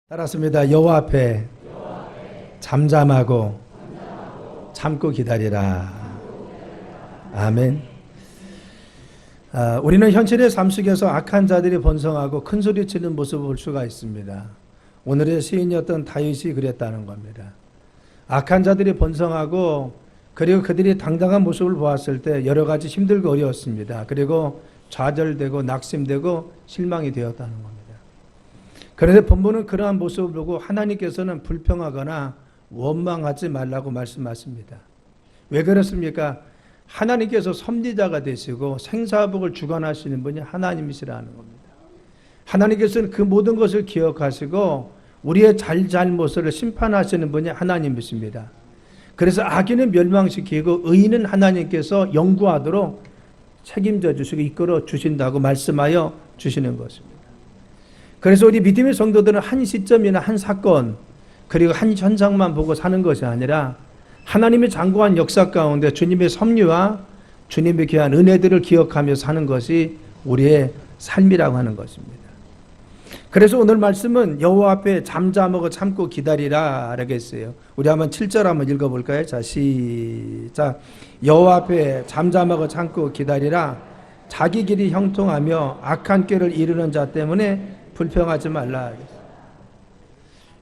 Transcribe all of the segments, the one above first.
따랐습니다. 여호와 앞에 잠잠하고 참고 기다리라. 아멘. 우리는 현실의 삶 속에서 악한 자들이 번성하고 큰 소리치는 모습을 볼 수가 있습니다. 오늘의 시인이었던 다윗이 그랬다는 겁니다. 악한 자들이 번성하고 그리고 그들이 당당한 모습을 보았을 때 여러 가지 힘들고 어려웠습니다. 그리고 좌절되고 낙심되고 실망이 되었다는 겁니다. 그런데 본문은 그러한 모습을 보고 하나님께서는 불평하거나 원망하지 말라고 말씀하십니다. 왜 그렇습니까? 하나님께서 섭리자가 되시고 생사복을 주관하시는 분이 하나님이시라는 겁니다. 하나님께서는 그 모든 것을 기억하시고 우리의 잘잘못을 심판하시는 분이 하나님이십니다. 그래서 악인은 멸망시키고 의인은 하나님께서 영구하도록 책임져 주시고 이끌어 주신다고 말씀하여 주시는 것입니다. 그래서 우리 믿음의 성도들은 한 시점이나 한 사건 그리고 한 현상만 보고 사는 것이 아니라 하나님의 장구한 역사 가운데 주님의 섭리와 주님의 귀한 은혜들을 기억하며 사는 것이 우리의 삶이라고 하는 것입니다. 그래서 오늘 말씀은 여호와 앞에 잠잠하고 참고 기다리라 라고 했어요. 우리 한번 7절 한번 읽어볼까요? 자, 시작. 여호와 앞에 잠잠하고 참고 기다리라. 자기 길이 형통하며 악한 꾀를 이루는 자 때문에 불평하지 말라.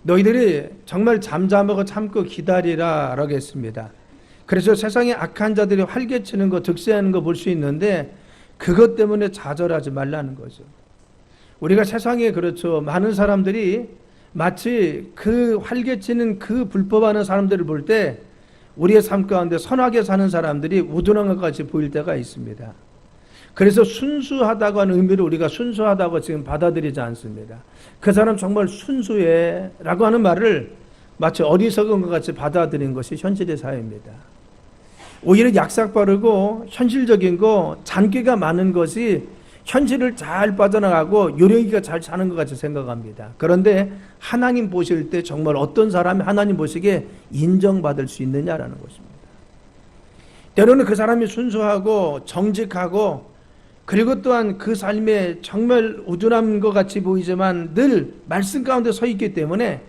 너희들이 정말 잠잠하고 참고 기다리라 라고 했습니다. 그래서 세상에 악한 자들이 활개치는 거 득세하는 거 볼 수 있는데 그것 때문에 좌절하지 말라는 거죠. 우리가 세상에 그렇죠. 많은 사람들이 마치 그 활개치는 그 불법하는 사람들을 볼 때 우리의 삶 가운데 선하게 사는 사람들이 우둔한 것 같이 보일 때가 있습니다. 그래서 순수하다고 하는 의미를 우리가 순수하다고 지금 받아들이지 않습니다. 그 사람 정말 순수해 라고 하는 말을 마치 어리석은 것 같이 받아들이는 것이 현실의 사회입니다. 오히려 약삭빠르고 현실적인 거 잔꾀가 많은 것이 현실을 잘 빠져나가고 요령이가 잘 사는 것 같이 생각합니다. 그런데 하나님 보실 때 정말 어떤 사람이 하나님 보시기에 인정받을 수 있느냐라는 것입니다. 때로는 그 사람이 순수하고 정직하고 그리고 또한 그 삶에 정말 우둔한 것 같이 보이지만 늘 말씀 가운데 서 있기 때문에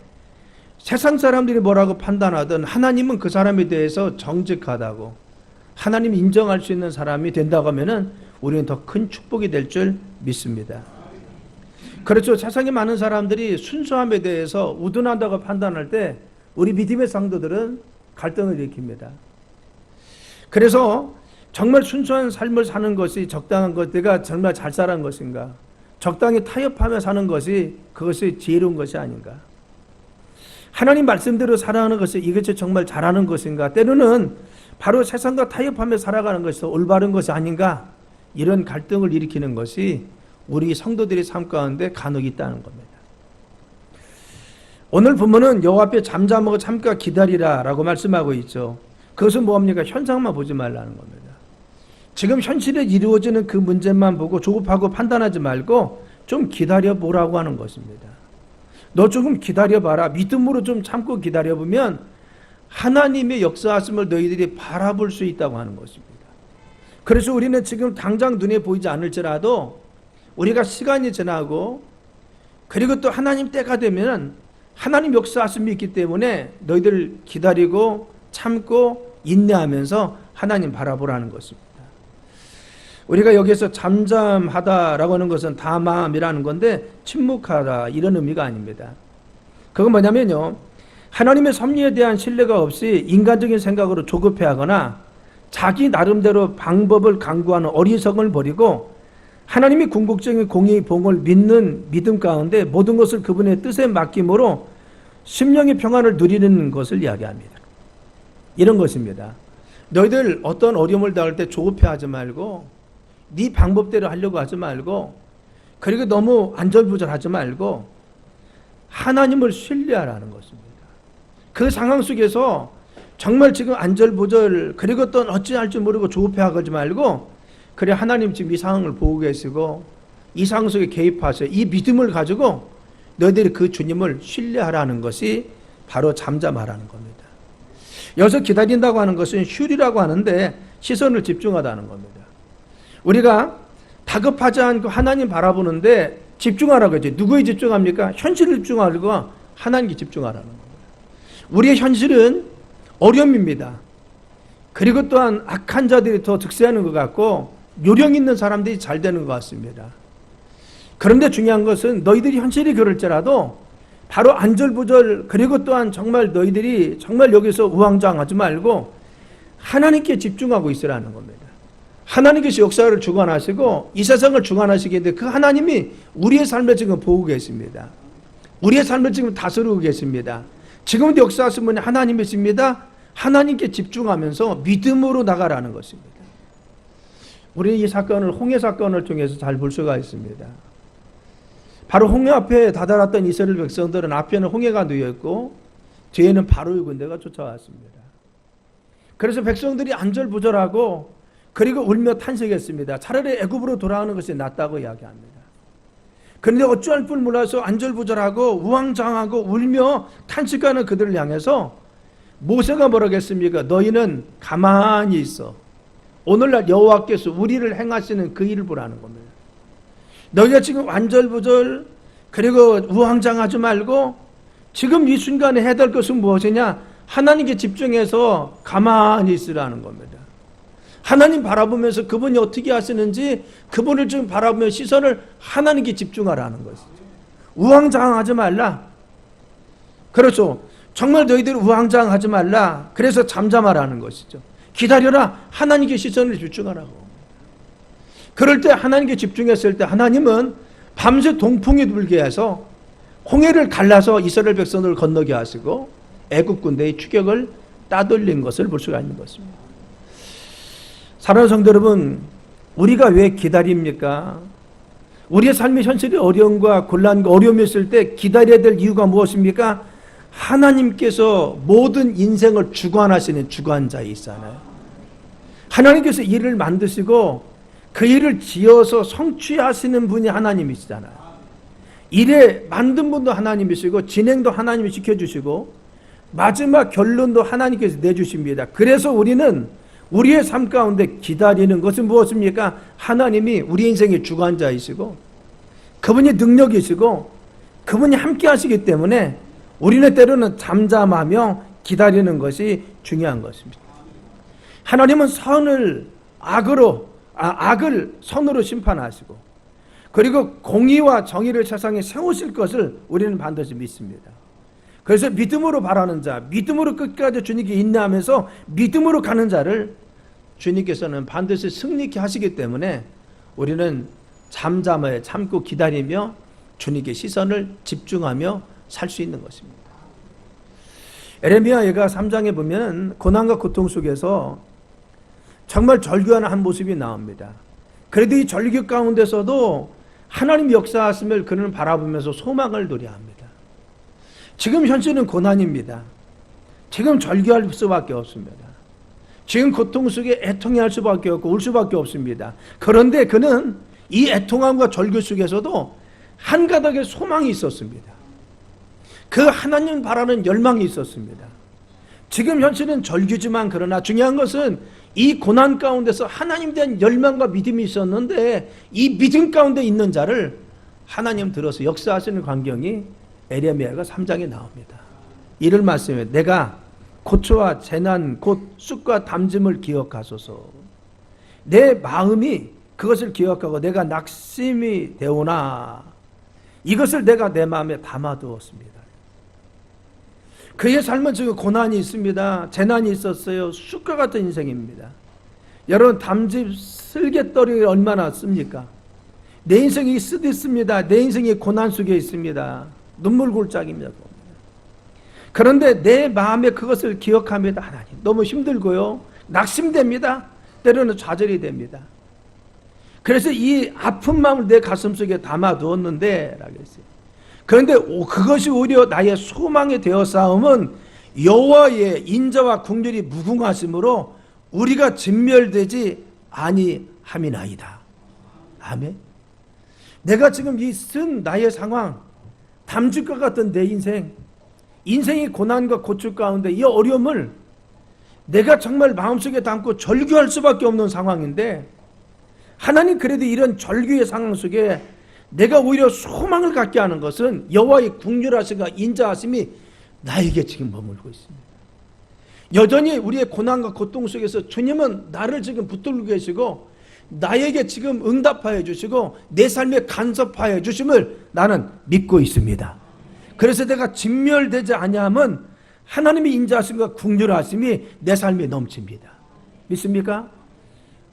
세상 사람들이 뭐라고 판단하든 하나님은 그 사람에 대해서 정직하다고 하나님 인정할 수 있는 사람이 된다고 하면은 우리는 더 큰 축복이 될 줄 믿습니다. 그렇죠. 세상에 많은 사람들이 순수함에 대해서 우둔하다고 판단할 때 우리 믿음의 성도들은 갈등을 일으킵니다. 그래서 정말 순수한 삶을 사는 것이 적당한 것, 내가 정말 잘 살아간 것인가? 적당히 타협하며 사는 것이 그것이 지혜로운 것이 아닌가? 하나님 말씀대로 살아가는 것이 이것이 정말 잘하는 것인가? 때로는 바로 세상과 타협하며 살아가는 것이 올바른 것이 아닌가? 이런 갈등을 일으키는 것이 우리 성도들의 삶 가운데 간혹 있다는 겁니다. 오늘 본문은 여호와 앞에 잠잠하고 참고 기다리라 라고 말씀하고 있죠. 그것은 뭐합니까? 현상만 보지 말라는 겁니다. 지금 현실에 이루어지는 그 문제만 보고 조급하고 판단하지 말고 좀 기다려보라고 하는 것입니다. 너 조금 기다려봐라. 믿음으로 좀 참고 기다려보면 하나님의 역사하심을 너희들이 바라볼 수 있다고 하는 것입니다. 그래서 우리는 지금 당장 눈에 보이지 않을지라도 우리가 시간이 지나고 그리고 또 하나님 때가 되면 하나님 역사하심이 있기 때문에 너희들 기다리고 참고 인내하면서 하나님 바라보라는 것입니다. 우리가 여기서 잠잠하다라고 하는 것은 담함이라는 건데 침묵하다 이런 의미가 아닙니다. 그건 뭐냐면요. 하나님의 섭리에 대한 신뢰가 없이 인간적인 생각으로 조급해하거나 자기 나름대로 방법을 강구하는 어리석음을 버리고 하나님이 궁극적인 공의 봉을 믿는 믿음 가운데 모든 것을 그분의 뜻에 맡김으로 심령의 평안을 누리는 것을 이야기합니다. 이런 것입니다. 너희들 어떤 어려움을 당할 때 조급해하지 말고 네 방법대로 하려고 하지 말고 그리고 너무 안절부절하지 말고 하나님을 신뢰하라는 것입니다. 그 상황 속에서 정말 지금 안절부절 그리고 또 어찌할 줄 모르고 조급해하지 말고 그래 하나님 지금 이 상황을 보고 계시고 이 상황 속에 개입하세요. 이 믿음을 가지고 너희들이 그 주님을 신뢰하라는 것이 바로 잠잠하라는 겁니다. 여기서 기다린다고 하는 것은 휴리라고 하는데 시선을 집중하다는 겁니다. 우리가 다급하지 않고 하나님 바라보는데 집중하라고 했죠. 누구에 집중합니까? 현실을 집중하고 하나님께 집중하라는 겁니다. 우리의 현실은 어려움입니다. 그리고 또한 악한 자들이 더 득세하는 것 같고 요령 있는 사람들이 잘 되는 것 같습니다. 그런데 중요한 것은 너희들이 현실이 그럴지라도 바로 안절부절, 그리고 또한 정말 너희들이 정말 여기서 우왕좌왕하지 말고 하나님께 집중하고 있으라는 겁니다. 하나님께서 역사를 주관하시고 이 세상을 주관하시겠는데 그 하나님이 우리의 삶을 지금 보고 계십니다. 우리의 삶을 지금 다스리고 계십니다. 지금도 역사하신 분이 하나님이십니다. 하나님께 집중하면서 믿음으로 나가라는 것입니다. 우리는 이 사건을 홍해 사건을 통해서 잘 볼 수가 있습니다. 바로 홍해 앞에 다다랐던 이스라엘 백성들은 앞에는 홍해가 놓여있고 뒤에는 바로의 군대가 쫓아왔습니다. 그래서 백성들이 안절부절하고 그리고 울며 탄식했습니다. 차라리 애굽으로 돌아오는 것이 낫다고 이야기합니다. 그런데 어찌할 줄 몰라서 안절부절하고 우왕좌왕하고 울며 탄식하는 그들을 향해서 모세가 뭐라고 했습니까? 너희는 가만히 있어. 오늘날 여호와께서 우리를 행하시는 그 일을 보라는 겁니다. 너희가 지금 안절부절 그리고 우왕좌왕하지 말고 지금 이 순간에 해야 될 것은 무엇이냐? 하나님께 집중해서 가만히 있으라는 겁니다. 하나님 바라보면서 그분이 어떻게 하시는지 그분을 좀 바라보며 시선을 하나님께 집중하라는 것이죠. 우왕좌왕하지 말라. 그렇죠. 정말 너희들 우왕좌왕하지 말라. 그래서 잠잠하라는 것이죠. 기다려라. 하나님께 시선을 집중하라고. 그럴 때 하나님께 집중했을 때 하나님은 밤새 동풍이 불게 해서 홍해를 갈라서 이스라엘 백성들을 건너게 하시고 애굽 군대의 추격을 따돌린 것을 볼 수가 있는 것입니다. 사랑하는 성도 여러분, 우리가 왜 기다립니까? 우리의 삶의 현실이 어려움과 곤란과 어려움이 있을 때 기다려야 될 이유가 무엇입니까? 하나님께서 모든 인생을 주관하시는 주관자이시잖아요. 하나님께서 일을 만드시고 그 일을 지어서 성취하시는 분이 하나님이시잖아요. 일에 만든 분도 하나님이시고 진행도 하나님이 지켜주시고 마지막 결론도 하나님께서 내주십니다. 그래서 우리는 우리의 삶 가운데 기다리는 것은 무엇입니까? 하나님이 우리 인생의 주관자이시고 그분이 능력이시고 그분이 함께 하시기 때문에 우리는 때로는 잠잠하며 기다리는 것이 중요한 것입니다. 하나님은 악을 선으로 심판하시고 그리고 공의와 정의를 세상에 세우실 것을 우리는 반드시 믿습니다. 그래서 믿음으로 바라는 자, 믿음으로 끝까지 주님께 인내하면서 믿음으로 가는 자를 주님께서는 반드시 승리케 하시기 때문에 우리는 잠잠하여 참고 기다리며 주님께 시선을 집중하며 살 수 있는 것입니다. 에레미야 예가 3장에 보면 고난과 고통 속에서 정말 절규하는 한 모습이 나옵니다. 그래도 이 절규 가운데서도 하나님 역사하심을 그는 바라보면서 소망을 노래합니다. 지금 현실은 고난입니다. 지금 절규할 수밖에 없습니다. 지금 고통 속에 애통해할 수밖에 없고 울 수밖에 없습니다. 그런데 그는 이 애통함과 절규 속에서도 한 가닥의 소망이 있었습니다. 그 하나님 바라는 열망이 있었습니다. 지금 현실은 절규지만 그러나 중요한 것은 이 고난 가운데서 하나님에 대한 열망과 믿음이 있었는데 이 믿음 가운데 있는 자를 하나님 들어서 역사하시는 광경이 에레미야가 3장에 나옵니다. 이를 말씀해 내가 고초와 재난 곧 쑥과 담짐을 기억하소서. 내 마음이 그것을 기억하고 내가 낙심이 되오나 이것을 내가 내 마음에 담아두었습니다. 그의 삶은 지금 고난이 있습니다. 재난이 있었어요. 쑥과 같은 인생입니다. 여러분 담즙 쓸개떨이 얼마나 씁니까? 내 인생이 쓰디습니다. 내 인생이 고난 속에 있습니다. 눈물 골짜기입니다. 그런데 내 마음에 그것을 기억합니다. 하나님 너무 힘들고요. 낙심됩니다. 때로는 좌절이 됩니다. 그래서 이 아픈 마음을 내 가슴 속에 담아두었는데 라고 했어요. 그런데 그것이 오히려 나의 소망이 되어 싸움은 여호와의 인자와 긍휼이 무궁하심으로 우리가 진멸되지 아니함이나이다. 아멘. 내가 지금 이 쓴 나의 상황, 담즙과 같은 내 인생의 고난과 고충 가운데 이 어려움을 내가 정말 마음속에 담고 절규할 수밖에 없는 상황인데 하나님 그래도 이런 절규의 상황 속에 내가 오히려 소망을 갖게 하는 것은 여호와의 긍휼하심과 인자하심이 나에게 지금 머물고 있습니다. 여전히 우리의 고난과 고통 속에서 주님은 나를 지금 붙들고 계시고 나에게 지금 응답하여 주시고 내 삶에 간섭하여 주심을 나는 믿고 있습니다. 그래서 내가 진멸되지 아니하면 하나님의 인자하심과 긍휼하심이 내 삶에 넘칩니다. 믿습니까?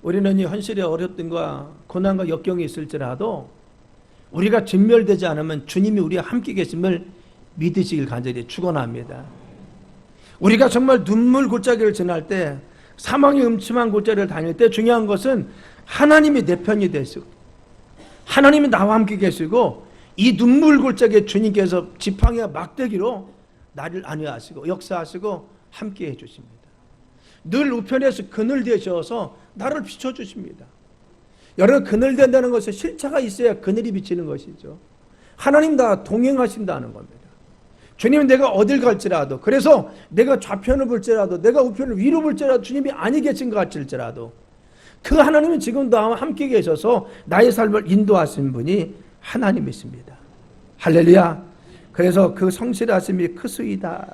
우리는 이 현실의 어렵든가 고난과 역경이 있을지라도 우리가 진멸되지 않으면 주님이 우리와 함께 계심을 믿으시길 간절히 축원합니다. 우리가 정말 눈물 골짜기를 지날 때, 사망의 음침한 골짜기를 다닐 때 중요한 것은 하나님이 내 편이 되시고 하나님이 나와 함께 계시고 이 눈물 골짜기에 주님께서 지팡이와 막대기로 나를 안위하시고 역사하시고 함께 해주십니다. 늘 우편에서 그늘 되셔서 나를 비춰주십니다. 여러분, 그늘 된다는 것은 실체가 있어야 그늘이 비치는 것이죠. 하나님 다 동행하신다는 겁니다. 주님은 내가 어딜 갈지라도, 그래서 내가 좌편을 볼지라도, 내가 우편을 위로 볼지라도 주님이 아니 계신 것 같을지라도 그 하나님은 지금 나와 함께 계셔서 나의 삶을 인도하신 분이 하나님이십니다. 할렐루야. 그래서 그 성실하심이 크수이다.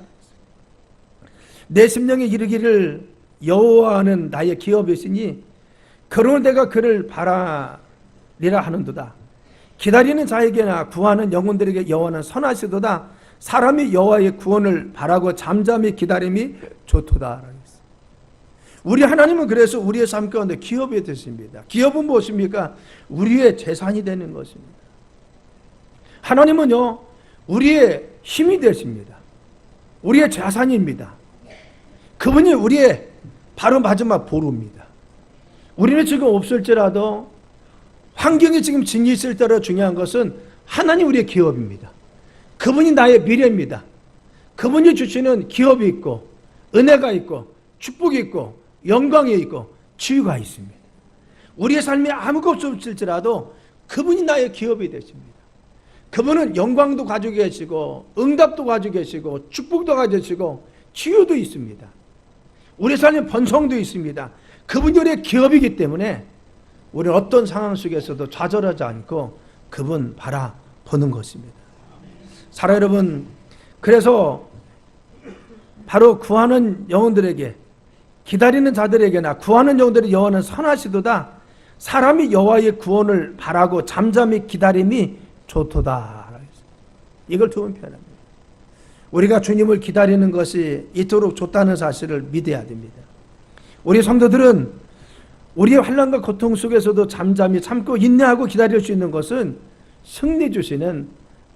내 심령에 이르기를 여호와는 나의 기업이시니 그러므로 내가 그를 바라리라 하는도다. 기다리는 자에게나 구하는 영혼들에게 여호와는 선하시도다. 사람이 여호와의 구원을 바라고 잠잠히 기다림이 좋도다. 우리 하나님은 그래서 우리의 삶 가운데 기업이 되십니다. 기업은 무엇입니까? 우리의 재산이 되는 것입니다. 하나님은요, 우리의 힘이 되십니다. 우리의 자산입니다. 그분이 우리의 바로 마지막 보루입니다. 우리는 지금 없을지라도 환경이 지금 진이 있을 때로 중요한 것은 하나님 우리의 기업입니다. 그분이 나의 미래입니다. 그분이 주시는 기업이 있고 은혜가 있고 축복이 있고 영광이 있고 치유가 있습니다. 우리의 삶에 아무것도 없을지라도 그분이 나의 기업이 되십니다. 그분은 영광도 가지고 계시고 응답도 가지고 계시고 축복도 가지고 계시고 치유도 있습니다. 우리 삶에 번성도 있습니다. 그분이 우리의 기업이기 때문에 우리는 어떤 상황 속에서도 좌절하지 않고 그분 바라보는 것입니다. 사랑 여러분, 그래서 바로 구하는 영혼들에게, 기다리는 자들에게나 구하는 영혼들의 여호와는 선하시도다. 사람이 여호와의 구원을 바라고 잠잠히 기다림이 좋도다. 이걸 두 번 표현합니다. 우리가 주님을 기다리는 것이 이토록 좋다는 사실을 믿어야 됩니다. 우리 성도들은 우리의 환난과 고통 속에서도 잠잠히 참고 인내하고 기다릴 수 있는 것은 승리 주시는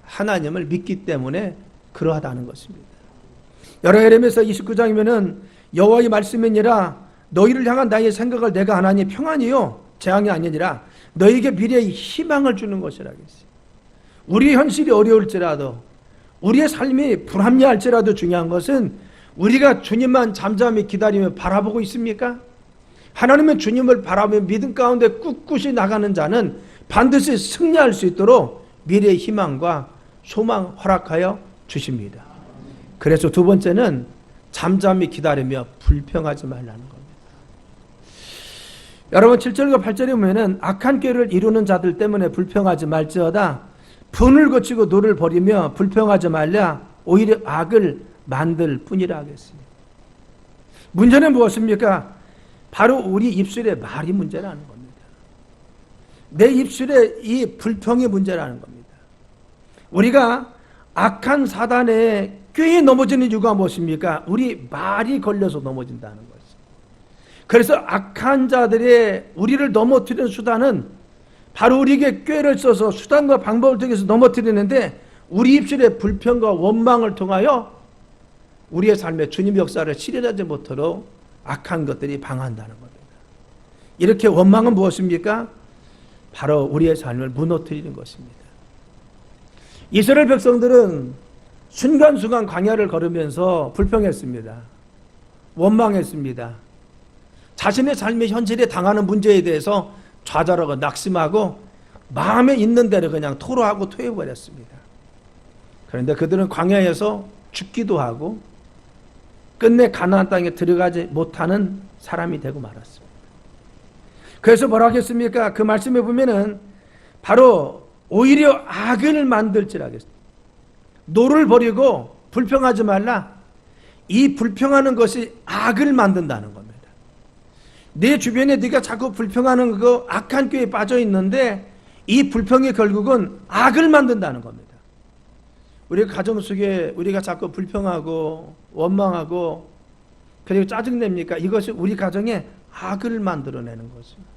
하나님을 믿기 때문에 그러하다는 것입니다. 예레미야 29장이면은 여호와의 말씀이니라 너희를 향한 나의 생각을 내가 하나니 평안이요 재앙이 아니니라 너희에게 미래의 희망을 주는 것이라 했어요. 우리의 현실이 어려울지라도 우리의 삶이 불합리할지라도 중요한 것은 우리가 주님만 잠잠히 기다리며 바라보고 있습니까? 하나님은 주님을 바라보며 믿음 가운데 꿋꿋이 나가는 자는 반드시 승리할 수 있도록 미래의 희망과 소망 허락하여 주십니다. 그래서 두 번째는 잠잠히 기다리며 불평하지 말라는 겁니다. 여러분 7절과 8절에 보면 악한 꾀를 이루는 자들 때문에 불평하지 말지어다. 분을 거치고 노를 버리며 불평하지 말랴. 오히려 악을 만들 뿐이라 하겠습니다. 문제는 무엇입니까? 바로 우리 입술의 말이 문제라는 겁니다. 내 입술의 이 불평이 문제라는 겁니다. 우리가 악한 사단의 꾀에 넘어지는 이유가 무엇입니까? 우리 말이 걸려서 넘어진다는 것입니다. 그래서 악한 자들의 우리를 넘어뜨리는 수단은 바로 우리에게 꾀를 써서 수단과 방법을 통해서 넘어뜨리는데 우리 입술의 불평과 원망을 통하여 우리의 삶에 주님 역사를 실현하지 못하도록 악한 것들이 방해한다는 겁니다. 이렇게 원망은 무엇입니까? 바로 우리의 삶을 무너뜨리는 것입니다. 이스라엘 백성들은 순간순간 광야를 걸으면서 불평했습니다. 원망했습니다. 자신의 삶의 현실에 당하는 문제에 대해서 좌절하고 낙심하고 마음에 있는 대로 그냥 토로하고 토해버렸습니다. 그런데 그들은 광야에서 죽기도 하고 끝내 가나안 땅에 들어가지 못하는 사람이 되고 말았습니다. 그래서 뭐라 하겠습니까? 그 말씀에 보면은 바로 오히려 악을 만들지라 하겠습니다. 노를 버리고 불평하지 말라. 이 불평하는 것이 악을 만든다는 겁니다. 내 주변에 네가 자꾸 불평하는 그 악한 꾀에 빠져 있는데 이 불평이 결국은 악을 만든다는 겁니다. 우리 가정 속에 우리가 자꾸 불평하고 원망하고 그리고 짜증냅니까? 이것이 우리 가정에 악을 만들어내는 것입니다.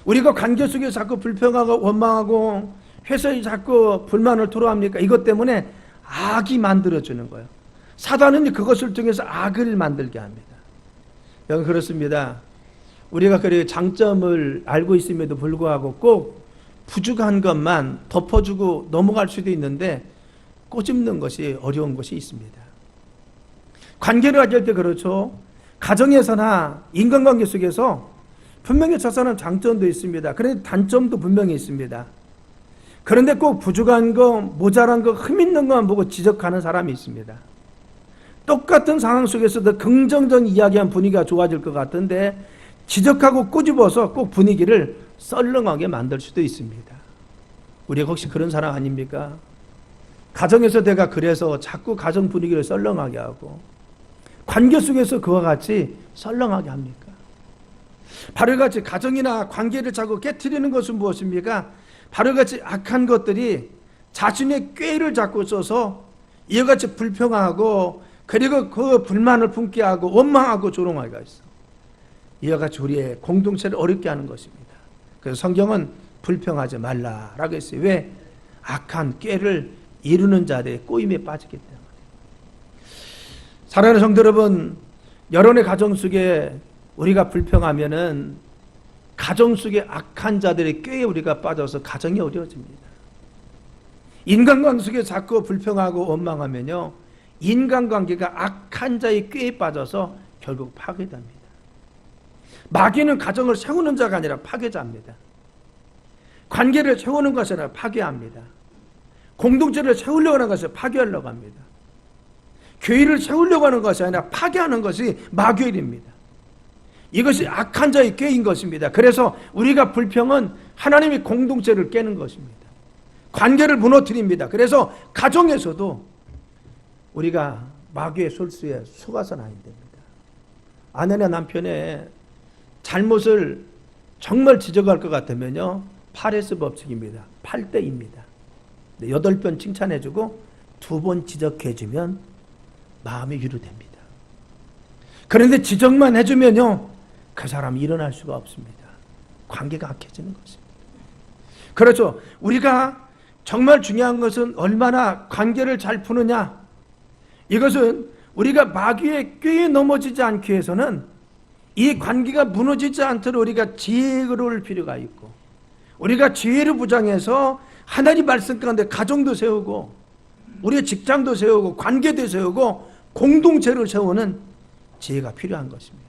우리가 관계 속에 자꾸 불평하고 원망하고 회사에 자꾸 불만을 토로합니까? 이것 때문에 악이 만들어지는 거예요. 사단은 그것을 통해서 악을 만들게 합니다. 여러분 그렇습니다. 우리가 그래 장점을 알고 있음에도 불구하고 꼭 부족한 것만 덮어주고 넘어갈 수도 있는데 꼬집는 것이 어려운 것이 있습니다. 관계를 가질 때 그렇죠. 가정에서나 인간관계 속에서 분명히 저 사람 장점도 있습니다. 그런데 단점도 분명히 있습니다. 그런데 꼭 부족한 거, 모자란 거, 흠 있는 것만 보고 지적하는 사람이 있습니다. 똑같은 상황 속에서도 긍정적 이야기한 분위기가 좋아질 것 같은데 지적하고 꼬집어서 꼭 분위기를 썰렁하게 만들 수도 있습니다. 우리가 혹시 그런 사람 아닙니까? 가정에서 내가 그래서 자꾸 가정 분위기를 썰렁하게 하고 관계 속에서 그와 같이 썰렁하게 합니까? 바로 같이 가정이나 관계를 자꾸 깨트리는 것은 무엇입니까? 바로 같이 악한 것들이 자신의 꾀를 자꾸 써서 이와 같이 불평하고 그리고 그 불만을 품게 하고 원망하고 조롱하기가 있어. 이와 같이 우리의 공동체를 어렵게 하는 것입니다. 그래서 성경은 불평하지 말라라고 했어요. 왜? 악한 꾀를 이루는 자들의 꼬임에 빠지기 때문에. 사랑하는 성도 여러분, 여러분의 가정 속에 우리가 불평하면은 가정 속에 악한 자들의 꾀에 우리가 빠져서 가정이 어려워집니다. 인간관계 속에 자꾸 불평하고 원망하면요, 인간관계가 악한 자의 꾀에 빠져서 결국 파괴됩니다. 마귀는 가정을 세우는 자가 아니라 파괴자입니다. 관계를 세우는 것이 아니라 파괴합니다. 공동체를 세우려고 하는 것을 파괴하려고 합니다. 교회를 세우려고 하는 것이 아니라 파괴하는 것이 마귀의 일입니다. 이것이 악한 자의 꾀인 것입니다. 그래서 우리가 불평은 하나님의 공동체를 깨는 것입니다. 관계를 무너뜨립니다. 그래서 가정에서도 우리가 마귀의 술수에 속아서는 안 됩니다. 아내나 남편의 잘못을 정말 지적할 것 같으면요, 파레스 법칙입니다. 8대입니다. 8번 칭찬해주고 2번 지적해주면 마음이 위로됩니다. 그런데 지적만 해주면요, 그 사람이 일어날 수가 없습니다. 관계가 악해지는 것입니다. 그렇죠. 우리가 정말 중요한 것은 얼마나 관계를 잘 푸느냐. 이것은 우리가 마귀의 꾀에 넘어지지 않기 위해서는 이 관계가 무너지지 않도록 우리가 지혜를 필요가 있고, 우리가 지혜를 부장해서 하나님 말씀 가운데 가정도 세우고 우리의 직장도 세우고 관계도 세우고 공동체를 세우는 지혜가 필요한 것입니다.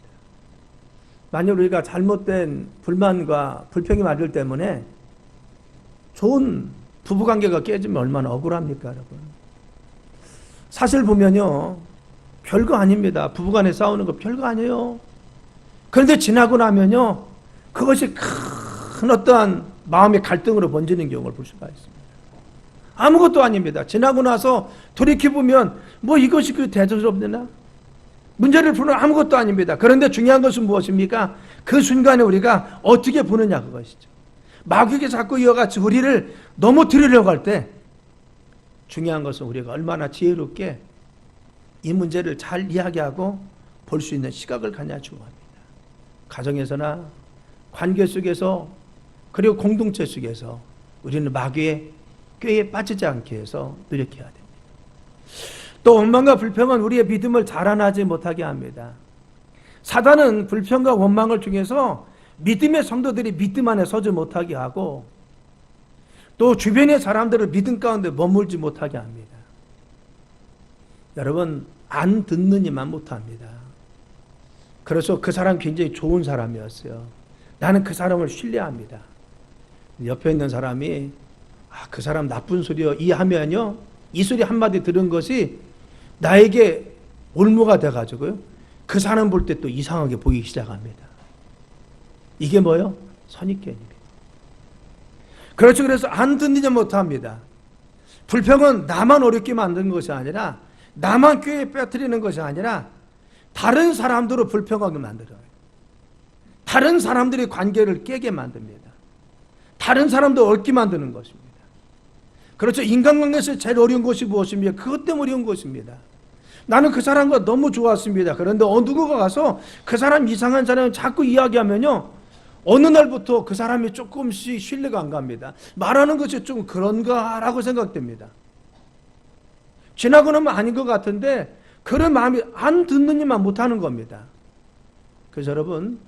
만약 우리가 잘못된 불만과 불평의 말들 때문에 좋은 부부관계가 깨지면 얼마나 억울합니까, 여러분? 사실 보면요, 별거 아닙니다. 부부간에 싸우는 거 별거 아니에요. 그런데 지나고 나면요, 그것이 큰 어떠한 마음의 갈등으로 번지는 경우를 볼 수가 있습니다. 아무것도 아닙니다. 지나고 나서 돌이켜보면 뭐 이것이 그 대조롭느냐? 문제를 푸는 아무것도 아닙니다. 그런데 중요한 것은 무엇입니까? 그 순간에 우리가 어떻게 보느냐, 그것이죠. 마귀가 자꾸 이와 같이 우리를 넘어뜨리려고 할 때 중요한 것은 우리가 얼마나 지혜롭게 이 문제를 잘 이야기하고 볼 수 있는 시각을 갖냐 중요합니다. 가정에서나 관계 속에서 그리고 공동체 속에서 우리는 마귀의 꾀에 빠지지 않게 해서 노력해야 됩니다. 또 원망과 불평은 우리의 믿음을 자라나지 못하게 합니다. 사단은 불평과 원망을 통해서 믿음의 성도들이 믿음 안에 서지 못하게 하고 또 주변의 사람들을 믿음 가운데 머물지 못하게 합니다. 여러분, 안 듣는 이만 못합니다. 그래서 그 사람 굉장히 좋은 사람이었어요. 나는 그 사람을 신뢰합니다. 옆에 있는 사람이 그 사람 나쁜 소리요 이하면요, 이 소리 한마디 들은 것이 나에게 올무가 돼가지고요, 그 사람 볼 때 또 이상하게 보이기 시작합니다. 이게 뭐요? 선입견입니다. 그렇죠. 그래서 안 듣느냐 못합니다. 불평은 나만 어렵게 만드는 것이 아니라, 나만 꾀에 빠뜨리는 것이 아니라 다른 사람들을 불평하게 만들어요. 다른 사람들의 관계를 깨게 만듭니다. 다른 사람도 얽게 만드는 것입니다. 그렇죠. 인간관계에서 제일 어려운 것이 무엇입니까? 그것 때문에 어려운 것입니다. 나는 그 사람과 너무 좋았습니다. 그런데 누구가 가서 그 사람 이상한 사람을 자꾸 이야기하면요, 어느 날부터 그 사람이 조금씩 신뢰가 안 갑니다. 말하는 것이 좀 그런가라고 생각됩니다. 지나고 나면 아닌 것 같은데 그런 마음이 안 듣느니만 못하는 겁니다. 그래서 여러분,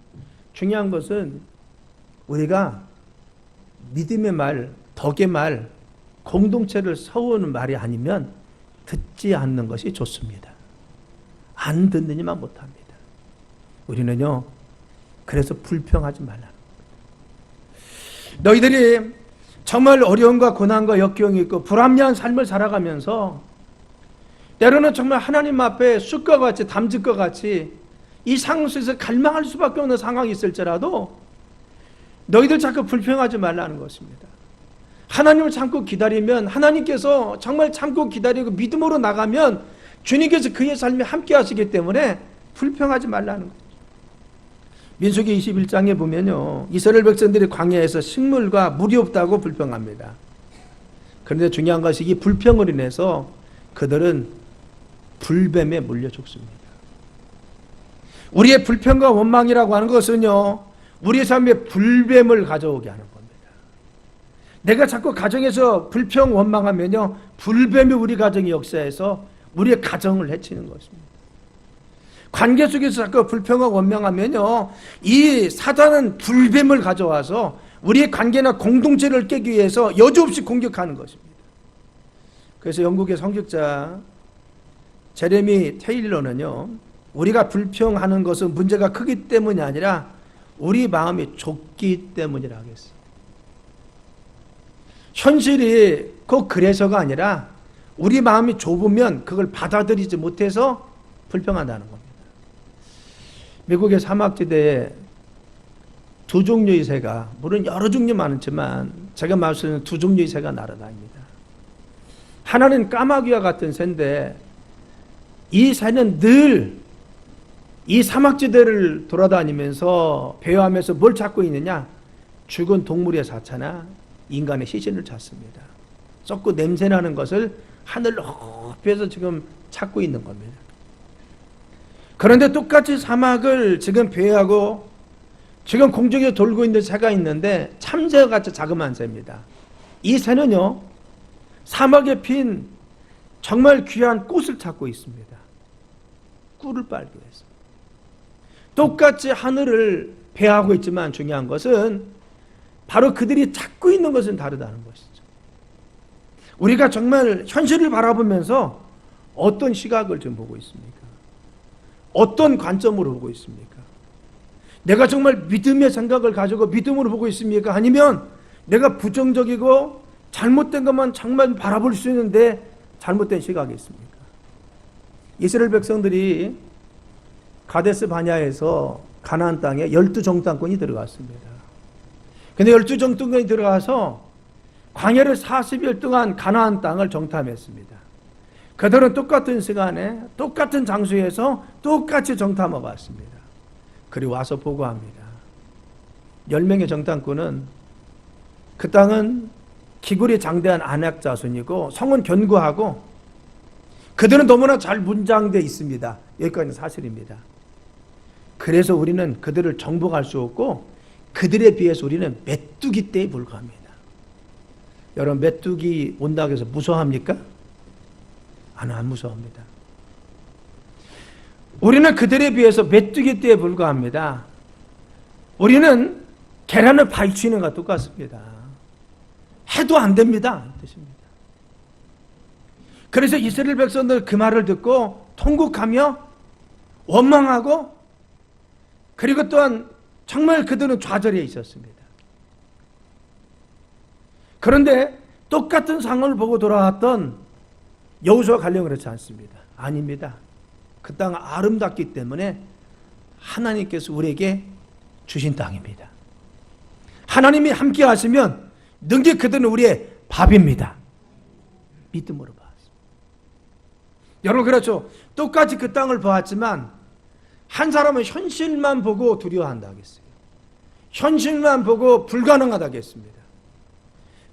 중요한 것은 우리가 믿음의 말, 덕의 말, 공동체를 세우는 말이 아니면 듣지 않는 것이 좋습니다. 안 듣느니만 못합니다. 우리는요, 그래서 불평하지 말라는 겁니다. 너희들이 정말 어려움과 고난과 역경이 있고 불합리한 삶을 살아가면서 때로는 정말 하나님 앞에 쑥과 같이 담즙과 같이 이 상황 속에서 갈망할 수밖에 없는 상황이 있을지라도 너희들 자꾸 불평하지 말라는 것입니다. 하나님을 참고 기다리면, 하나님께서 정말 참고 기다리고 믿음으로 나가면 주님께서 그의 삶에 함께 하시기 때문에 불평하지 말라는 거죠. 민수기 21장에 보면요, 이스라엘 백성들이 광야에서 식물과 물이 없다고 불평합니다. 그런데 중요한 것이 이 불평으로 인해서 그들은 불뱀에 물려 죽습니다. 우리의 불평과 원망이라고 하는 것은요, 우리의 삶에 불뱀을 가져오게 하는 겁니다. 내가 자꾸 가정에서 불평 원망하면요, 불뱀이 우리 가정의 역사에서 우리의 가정을 해치는 것입니다. 관계 속에서 자꾸 불평하고 원망하면요, 이 사단은 불뱀을 가져와서 우리의 관계나 공동체를 깨기 위해서 여지없이 공격하는 것입니다. 그래서 영국의 성직자 제레미 테일러는요, 우리가 불평하는 것은 문제가 크기 때문이 아니라 우리 마음이 좁기 때문이라고 했어요. 현실이 꼭 그래서가 아니라 우리 마음이 좁으면 그걸 받아들이지 못해서 불평한다는 겁니다. 미국의 사막지대에 두 종류의 새가, 물론 여러 종류 많지만 제가 말씀드리는 두 종류의 새가 날아다닙니다. 하나는 까마귀와 같은 새인데 이 새는 늘 이 사막지대를 돌아다니면서 배회하면서 뭘 찾고 있느냐? 죽은 동물의 사체나 인간의 시신을 찾습니다. 썩고 냄새나는 것을 하늘 높이에서 지금 찾고 있는 겁니다. 그런데 똑같이 사막을 지금 배회하고 지금 공중에 돌고 있는 새가 있는데 참새와 같이 자그마한 새입니다. 이 새는요, 사막에 핀 정말 귀한 꽃을 찾고 있습니다. 꿀을 빨기 위해서. 똑같이 하늘을 배회하고 있지만 중요한 것은 바로 그들이 찾고 있는 것은 다르다는 것이죠. 우리가 정말 현실을 바라보면서 어떤 시각을 좀 보고 있습니까? 어떤 관점으로 보고 있습니까? 내가 정말 믿음의 생각을 가지고 믿음으로 보고 있습니까? 아니면 내가 부정적이고 잘못된 것만 정말 바라볼 수 있는데 잘못된 시각이 있습니까? 이스라엘 백성들이 가데스 바냐에서 가나안 땅에 12정탐꾼이 들어갔습니다. 근데 12정탐꾼이 들어가서 광야를 40일 동안 가나안 땅을 정탐했습니다. 그들은 똑같은 시간에 똑같은 장소에서 똑같이 정탐하고 왔습니다. 그리고 와서 보고합니다. 10명의 정탐꾼은 그 땅은 기굴이 장대한 안악 자손이고 성은 견고하고 그들은 너무나 잘 문장되어 있습니다. 여기까지는 사실입니다. 그래서 우리는 그들을 정복할 수 없고 그들에 비해서 우리는 메뚜기 떼에 불과합니다. 여러분, 메뚜기 온다고 해서 무서워합니까? 안 무서워합니다. 우리는 그들에 비해서 메뚜기 떼에 불과합니다. 우리는 계란을 파헤치는 것과 똑같습니다. 해도 안 됩니다. 뜻입니다. 그래서 이스라엘 백성들 그 말을 듣고 통곡하며 원망하고 그리고 또한 정말 그들은 좌절해 있었습니다. 그런데 똑같은 상황을 보고 돌아왔던 여호수아 갈렙은 그렇지 않습니다. 아닙니다. 그 땅은 아름답기 때문에 하나님께서 우리에게 주신 땅입니다. 하나님이 함께 하시면 능히 그들은 우리의 밥입니다. 믿음으로 봤습니다. 여러분 그렇죠. 똑같이 그 땅을 보았지만 한 사람은 현실만 보고 두려워한다 하겠어요. 현실만 보고 불가능하다 하겠습니다.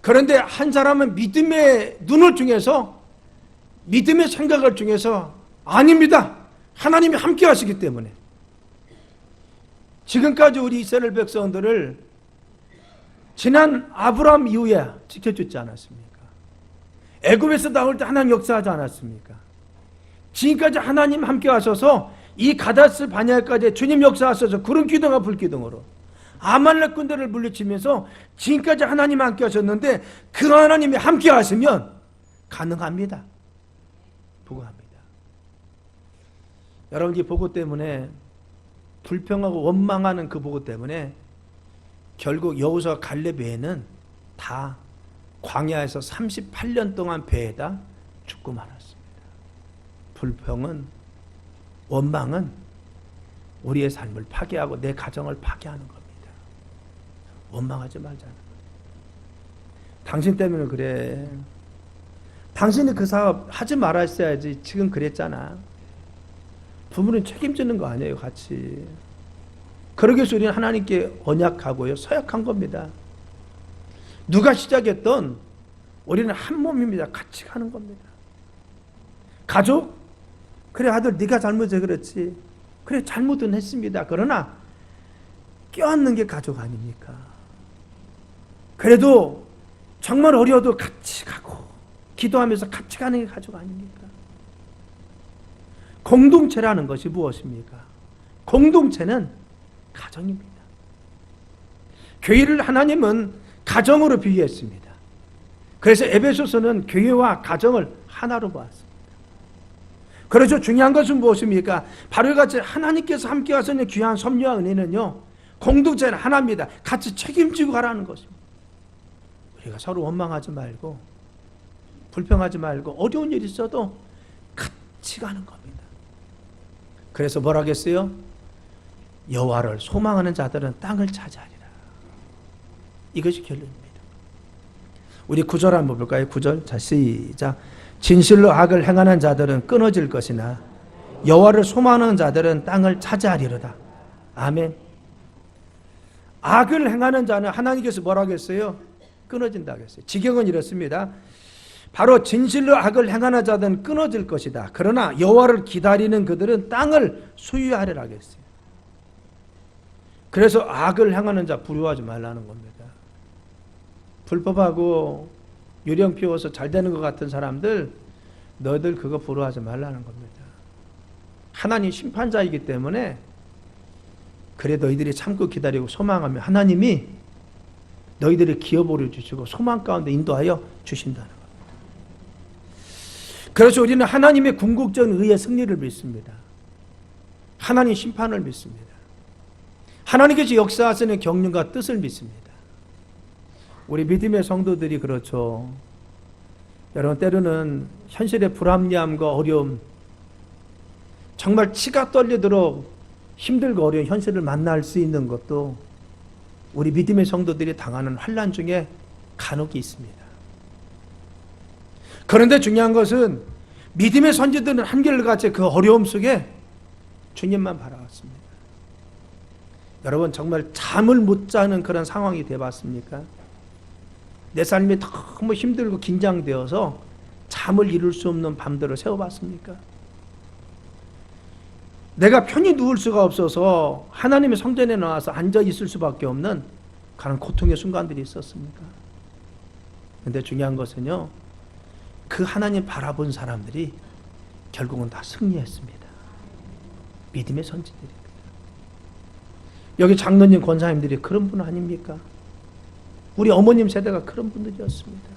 그런데 한 사람은 믿음의 눈을 통해서, 믿음의 생각을 통해서 아닙니다. 하나님이 함께 하시기 때문에. 지금까지 우리 이스라엘 백성들을 지난 아브라함 이후에 지켜줬지 않았습니까? 애굽에서 나올 때 하나님 역사하지 않았습니까? 지금까지 하나님 함께 하셔서 이 가데스 바네아까지 주님 역사하셔서 구름 기둥과 불 기둥으로 아말렉 군대를 물리치면서 지금까지 하나님 함께 하셨는데 그 하나님이 함께 하시면 가능합니다. 보고합니다. 여러분 이 보고 때문에 불평하고 원망하는 그 보고 때문에 결국 여호수아 갈렙 외에는 다 광야에서 38년 동안 배에다 죽고 말았습니다. 불평은, 원망은 우리의 삶을 파괴하고 내 가정을 파괴하는 겁니다. 원망하지 말자는 거예요. 당신 때문에 그래. 당신이 그 사업 하지 말았어야지. 지금 그랬잖아. 부모는 책임지는 거 아니에요, 같이. 그러기 위해서 우리는 하나님께 언약하고요, 서약한 겁니다. 누가 시작했던 우리는 한 몸입니다. 같이 가는 겁니다. 가족? 그래 아들 네가 잘못해 그렇지. 그래 잘못은 했습니다. 그러나 껴안는 게 가족 아닙니까? 그래도 정말 어려워도 같이 가고 기도하면서 같이 가는 게 가족 아닙니까? 공동체라는 것이 무엇입니까? 공동체는 가정입니다. 교회를 하나님은 가정으로 비유했습니다. 그래서 에베소서는 교회와 가정을 하나로 보았습니다. 그래서 중요한 것은 무엇입니까? 바로 같이 하나님께서 함께 하시는 귀한 섭리와 은혜는요, 공동체는 하나입니다. 같이 책임지고 가라는 것입니다. 우리가 서로 원망하지 말고 불평하지 말고 어려운 일이 있어도 같이 가는 겁니다. 그래서 뭐라 하겠어요? 여호와를 소망하는 자들은 땅을 차지하리라. 이것이 결론입니다. 우리 9절 한번 볼까요? 9절. 자, 시작. 진실로 악을 행하는 자들은 끊어질 것이나 여호와를 소망하는 자들은 땅을 차지하리로다. 아멘. 악을 행하는 자는 하나님께서 뭐라 하겠어요? 끊어진다 하겠어요. 지경은 이렇습니다. 바로 진실로 악을 행하는 자들은 끊어질 것이다. 그러나 여호와를 기다리는 그들은 땅을 소유하리라 하겠어요. 그래서 악을 행하는 자 부러워하지 말라는 겁니다. 불법하고 유령 피워서 잘 되는 것 같은 사람들, 너희들 그거 부러워하지 말라는 겁니다. 하나님 심판자이기 때문에 그래 너희들이 참고 기다리고 소망하면 하나님이 너희들의 기업으로 주시고 소망 가운데 인도하여 주신다는 겁니다. 그래서 우리는 하나님의 궁극적인 의의 승리를 믿습니다. 하나님 심판을 믿습니다. 하나님께서 역사하시는 경륜과 뜻을 믿습니다. 우리 믿음의 성도들이 그렇죠. 여러분 때로는 현실의 불합리함과 어려움, 정말 치가 떨리도록 힘들고 어려운 현실을 만날 수 있는 것도 우리 믿음의 성도들이 당하는 환난 중에 간혹이 있습니다. 그런데 중요한 것은 믿음의 선지들은 한결같이 그 어려움 속에 주님만 바라봤습니다. 여러분 정말 잠을 못 자는 그런 상황이 되어봤습니까? 내 삶이 너무 힘들고 긴장되어서 잠을 이룰 수 없는 밤들을 세워봤습니까? 내가 편히 누울 수가 없어서 하나님의 성전에 나와서 앉아 있을 수밖에 없는 그런 고통의 순간들이 있었습니까? 그런데 중요한 것은요, 그 하나님 바라본 사람들이 결국은 다 승리했습니다. 믿음의 선지들입니다. 여기 장로님, 권사님들이 그런 분 아닙니까? 우리 어머님 세대가 그런 분들이었습니다.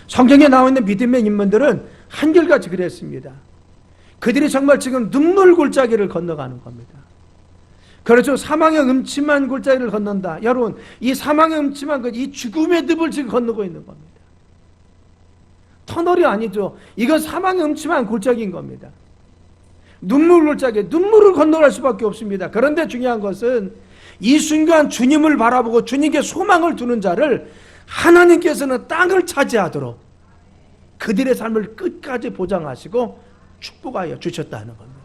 성경에 나와 있는 믿음의 인물들은 한결같이 그랬습니다. 그들이 정말 지금 눈물 골짜기를 건너가는 겁니다. 그렇죠. 사망의 음침한 골짜기를 건넌다. 여러분, 이 사망의 음침한 것, 이 죽음의 늪을 지금 건너고 있는 겁니다. 터널이 아니죠. 이건 사망의 음침한 골짜기인 겁니다. 눈물 골짜기, 눈물을 건너갈 수밖에 없습니다. 그런데 중요한 것은 이 순간 주님을 바라보고 주님께 소망을 두는 자를 하나님께서는 땅을 차지하도록 그들의 삶을 끝까지 보장하시고 축복하여 주셨다는 겁니다.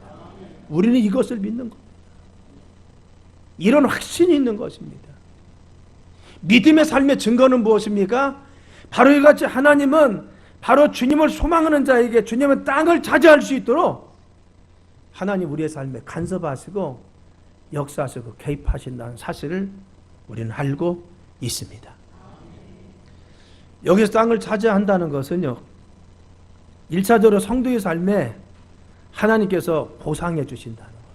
우리는 이것을 믿는 겁니다. 이런 확신이 있는 것입니다. 믿음의 삶의 증거는 무엇입니까? 바로 이같이 하나님은 바로 주님을 소망하는 자에게 주님은 땅을 차지할 수 있도록 하나님 우리의 삶에 간섭하시고 역사하시고 개입하신다는 사실을 우리는 알고 있습니다. 여기서 땅을 차지한다는 것은요, 1차적으로 성도의 삶에 하나님께서 보상해 주신다는 겁니다.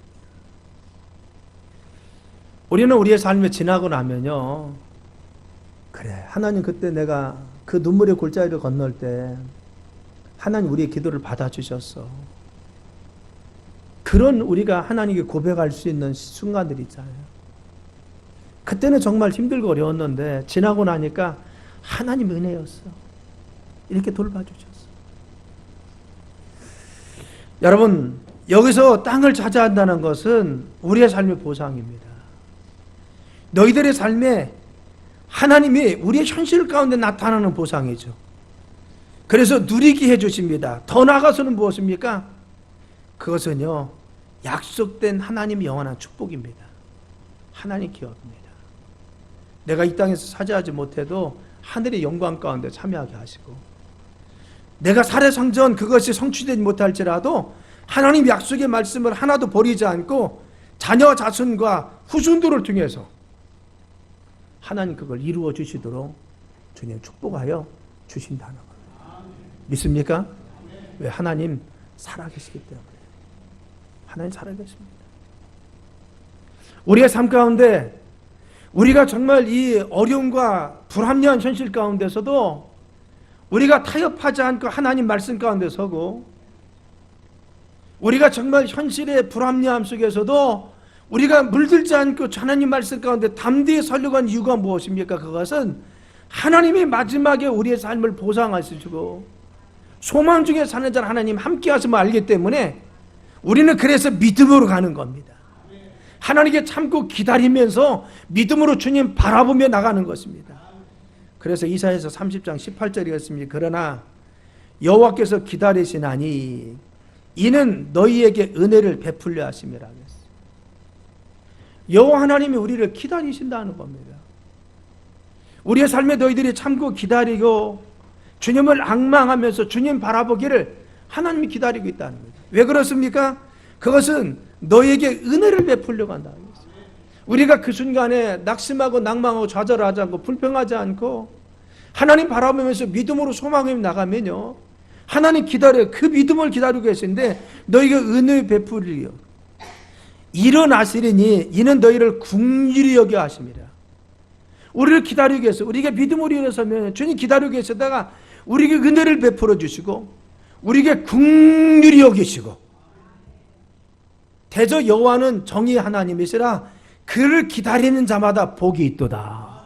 우리는 우리의 삶에 지나고 나면요, 그래, 하나님 그때 내가 그 눈물의 골짜기를 건널 때 하나님 우리의 기도를 받아주셨어. 그런 우리가 하나님께 고백할 수 있는 순간들이 있잖아요. 그때는 정말 힘들고 어려웠는데 지나고 나니까 하나님 은혜였어. 이렇게 돌봐주셨어. 여러분, 여기서 땅을 차지한다는 것은 우리의 삶의 보상입니다. 너희들의 삶에 하나님이 우리의 현실 가운데 나타나는 보상이죠. 그래서 누리게 해주십니다. 더 나아가서는 무엇입니까? 그것은요, 약속된 하나님의 영원한 축복입니다. 하나님 기업입니다. 내가 이 땅에서 차지하지 못해도 하늘의 영광 가운데 참여하게 하시고, 내가 살해상전 그것이 성취되지 못할지라도 하나님 약속의 말씀을 하나도 버리지 않고 자녀 자손과 후손들을 통해서 하나님 그걸 이루어 주시도록 주님 축복하여 주신다는 겁니다. 믿습니까? 왜? 하나님 살아계시기 때문에. 하나님 살아계십니다. 우리의 삶 가운데 우리가 정말 이 어려움과 불합리한 현실 가운데서도 우리가 타협하지 않고 하나님 말씀 가운데 서고, 우리가 정말 현실의 불합리함 속에서도 우리가 물들지 않고 하나님 말씀 가운데 담대히 서려고 한 이유가 무엇입니까? 그것은 하나님이 마지막에 우리의 삶을 보상하시고 소망 중에 사는 자를 하나님 함께 하심을 알기 때문에 우리는 그래서 믿음으로 가는 겁니다. 하나님께 참고 기다리면서 믿음으로 주님 바라보며 나가는 것입니다. 그래서 이사야서 30장 18절이었습니다. 그러나 여호와께서 기다리시나니 이는 너희에게 은혜를 베풀려 하심이라 했어요. 여호와 하나님이 우리를 기다리신다는 겁니다. 우리의 삶에 너희들이 참고 기다리고 주님을 앙망하면서 주님 바라보기를 하나님이 기다리고 있다는 거죠. 왜 그렇습니까? 그것은 너희에게 은혜를 베풀려고 한다. 우리가 그 순간에 낙심하고 낭망하고 좌절하지 않고 불평하지 않고 하나님 바라보면서 믿음으로 소망을 나가면요, 하나님 기다려, 그 믿음을 기다리고 계신데 너희가 은혜 베풀리요 일어나시리니 이는 너희를 긍휼히 여겨 하심이라. 우리를 기다리고 계세요. 우리가 믿음으로 일어서면 주님 기다리고 계시다가 우리에게 은혜를 베풀어 주시고 우리에게 긍휼히 여기시고, 대저 여호와는 정의 하나님이시라 그를 기다리는 자마다 복이 있도다.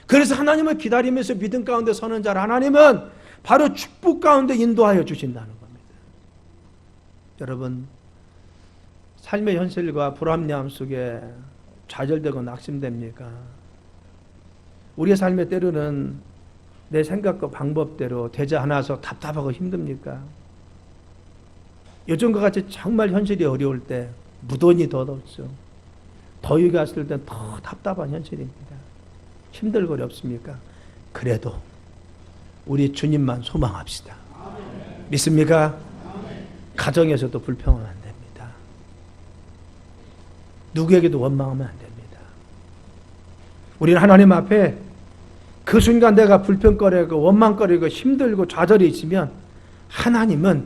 그래서 하나님을 기다리면서 믿음 가운데 서는 자를 하나님은 바로 축복 가운데 인도하여 주신다는 겁니다. 여러분, 삶의 현실과 불합리함 속에 좌절되고 낙심됩니까? 우리의 삶의 때로는 내 생각과 방법대로 되지 않아서 답답하고 힘듭니까? 요즘과 같이 정말 현실이 어려울 때 무더니 더 덥죠. 더위가 왔을 때 더 답답한 현실입니다. 힘들고 어렵습니까? 그래도 우리 주님만 소망합시다. 믿습니까? 가정에서도 불평하면 안 됩니다. 누구에게도 원망하면 안 됩니다. 우리는 하나님 앞에 그 순간 내가 불평거리고 원망거리고 힘들고 좌절이 있으면 하나님은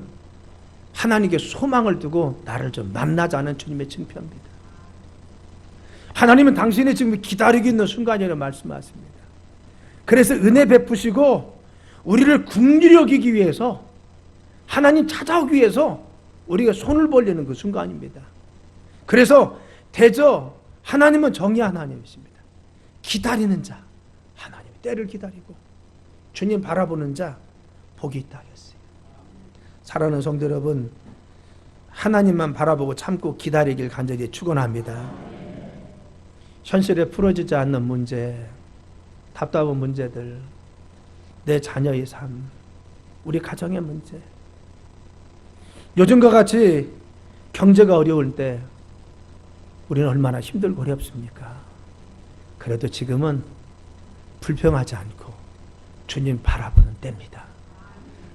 하나님께 소망을 두고 나를 좀 만나자는 주님의 증표입니다. 하나님은 당신의 지금 기다리고 있는 순간이라고 말씀하십니다. 그래서 은혜 베푸시고 우리를 긍휼히 여기기 위해서, 하나님 찾아오기 위해서 우리가 손을 벌리는 그 순간입니다. 그래서 대저 하나님은 정의 하나님이십니다. 기다리는 자 하나님 때를 기다리고 주님 바라보는 자 복이 있다 하셨어요. 사랑하는 성도 여러분, 하나님만 바라보고 참고 기다리길 간절히 축원합니다. 현실에 풀어지지 않는 문제, 답답한 문제들, 내 자녀의 삶, 우리 가정의 문제. 요즘과 같이 경제가 어려울 때 우리는 얼마나 힘들고 어렵습니까? 그래도 지금은 불평하지 않고 주님 바라보는 때입니다.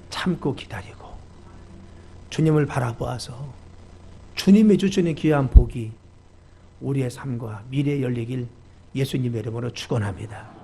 참고 기다리고 주님을 바라보아서 주님이 주시는 귀한 복이 우리의 삶과 미래에 열리길 예수님의 이름으로 축원합니다.